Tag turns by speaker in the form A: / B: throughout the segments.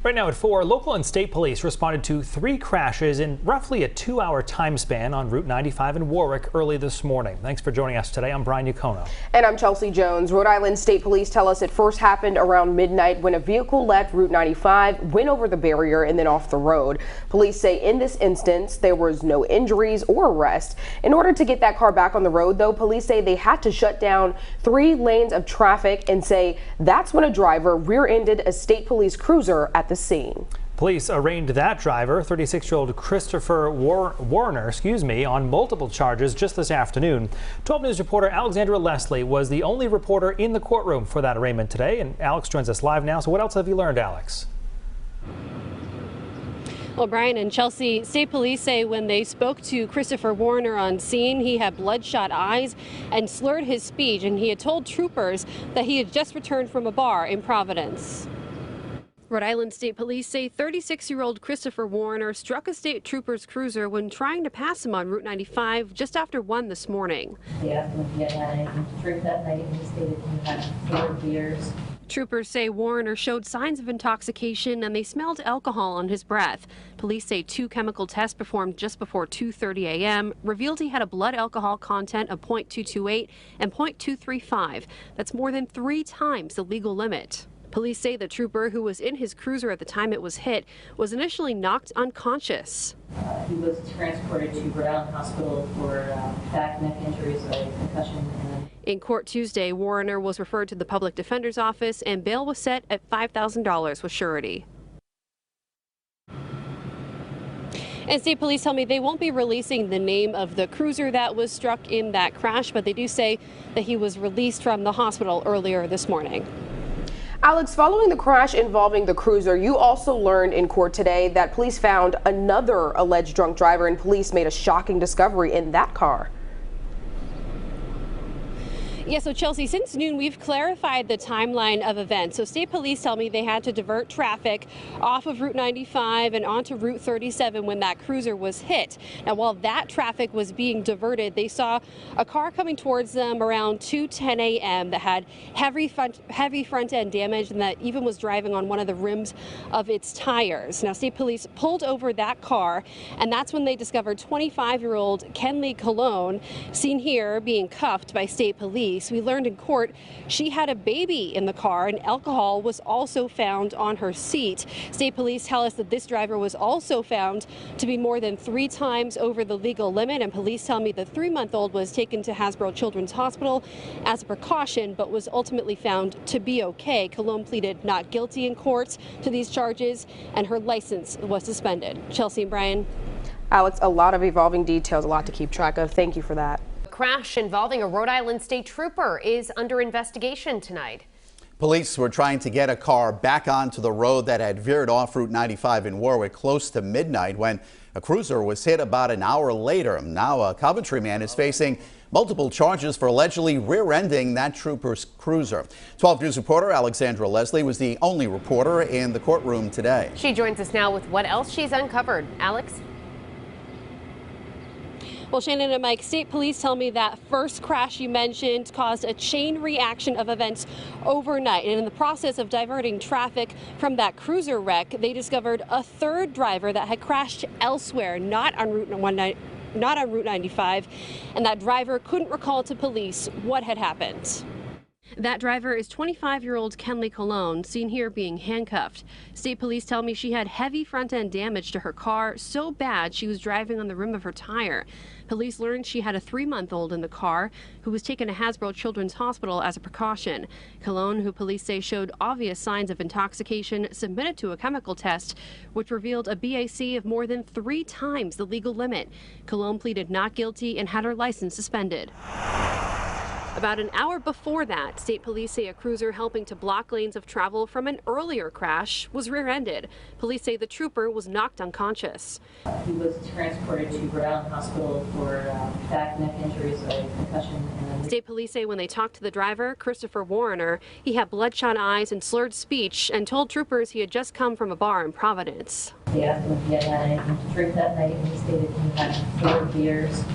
A: Right now at 4, local and state police responded to 3 crashes in roughly a 2-hour time span on Route 95 in Warwick early this morning. Thanks for joining us today. I'm Brian Yacono.
B: And I'm Chelsea Jones. Rhode Island State Police tell us it first happened around midnight when a vehicle left Route 95, went over the barrier and then off the road. Police say in this instance there was no injuries or arrest. In order to get that car back on the road, though, police say they had to shut down 3 lanes of traffic and say that's when a driver rear-ended a state police cruiser at the scene.
A: Police arraigned that driver, 36-year-old Christopher Warner, on multiple charges just this afternoon. 12 News reporter Alexandra Leslie was the only reporter in the courtroom for that arraignment today, and Alex joins us live now. So what else have you learned, Alex?
C: Well, Brian and Chelsea, state police say when they spoke to Christopher Warner on scene, he had bloodshot eyes and slurred his speech, and he had told troopers that he had just returned from a bar in Providence. Rhode Island State Police say 36-year-old Christopher Warner struck a state trooper's cruiser when trying to pass him on Route 95 just after 1 this morning.
D: They asked him if he had had anything to drink that night, and he stated he had 4 beers.
C: Troopers say Warner showed signs of intoxication and they smelled alcohol on his breath. Police say 2 chemical tests performed just before 2:30 a.m. revealed he had a blood alcohol content of .228 and .235. That's more than 3 times the legal limit. Police say the trooper, who was in his cruiser at the time it was hit, was initially knocked unconscious.
D: He was transported to Rhode Island Hospital for back neck injuries, a concussion.
C: In court Tuesday, Warner was referred to the public defender's office and bail was set at $5,000 with surety. And state police tell me they won't be releasing the name of the cruiser that was struck in that crash, but they do say that he was released from the hospital earlier this morning.
B: Alex, following the crash involving the cruiser, you also learned in court today that police found another alleged drunk driver, and police made a shocking discovery in that car.
C: Yeah, so Chelsea, since noon, we've clarified the timeline of events. So state police tell me they had to divert traffic off of Route 95 and onto Route 37 when that cruiser was hit. Now, while that traffic was being diverted, they saw a car coming towards them around 2:10 a.m. that had heavy front end damage and that even was driving on one of the rims of its tires. Now, state police pulled over that car, and that's when they discovered 25-year-old Kenley Cologne, seen here being cuffed by state police. We learned in court she had a baby in the car and alcohol was also found on her seat. State police tell us that this driver was also found to be more than 3 times over the legal limit, and police tell me the 3-month-old was taken to Hasbro Children's Hospital as a precaution but was ultimately found to be okay. Cologne pleaded not guilty in court to these charges and her license was suspended. Chelsea and Brian.
B: Alex, a lot of evolving details, a lot to keep track of. Thank you for that.
E: Crash involving a Rhode Island state trooper is under investigation tonight.
F: Police were trying to get a car back onto the road that had veered off Route 95 in Warwick close to midnight when a cruiser was hit about an hour later. Now a Coventry man is facing multiple charges for allegedly rear-ending that trooper's cruiser. 12 News reporter Alexandra Leslie was the only reporter in the courtroom today.
E: She joins us now with what else she's uncovered. Alex?
C: Well, Shannon and Mike, state police tell me that first crash you mentioned caused a chain reaction of events overnight. And in the process of diverting traffic from that cruiser wreck, they discovered a 3rd driver that had crashed elsewhere, not on Route 95. And that driver couldn't recall to police what had happened. That driver is 25-year-old Kenley Cologne, seen here being handcuffed. State police tell me she had heavy front-end damage to her car, so bad she was driving on the rim of her tire. Police learned she had a 3-month-old in the car who was taken to Hasbro Children's Hospital as a precaution. Cologne, who police say showed obvious signs of intoxication, submitted to a chemical test, which revealed a BAC of more than 3 times the legal limit. Cologne pleaded not guilty and had her license suspended. About an hour before that, state police say a cruiser helping to block lanes of travel from an earlier crash was rear-ended. Police say the trooper was knocked unconscious.
D: He was transported to Rhode Island Hospital for back neck injuries, a concussion.
C: State police say when they talked to the driver, Christopher Warner, he had bloodshot eyes and slurred speech and told troopers he had just come from a bar in Providence.
D: They asked him if he had had anything to drink that night, and he stated he had 4 beers.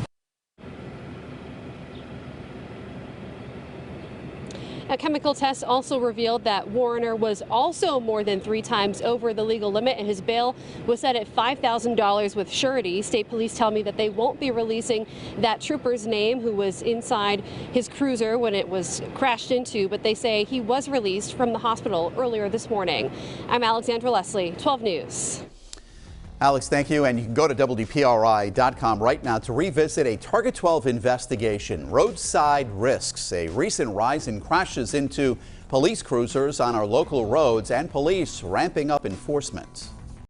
C: A chemical test also revealed that Warner was also more than 3 times over the legal limit, and his bail was set at $5,000 with surety. State police tell me that they won't be releasing that trooper's name who was inside his cruiser when it was crashed into, but they say he was released from the hospital earlier this morning. I'm Alexandra Leslie, 12 News.
F: Alex, thank you. And you can go to WDPRI.com right now to revisit a Target 12 investigation. Roadside risks, a recent rise in crashes into police cruisers on our local roads, and police ramping up enforcement.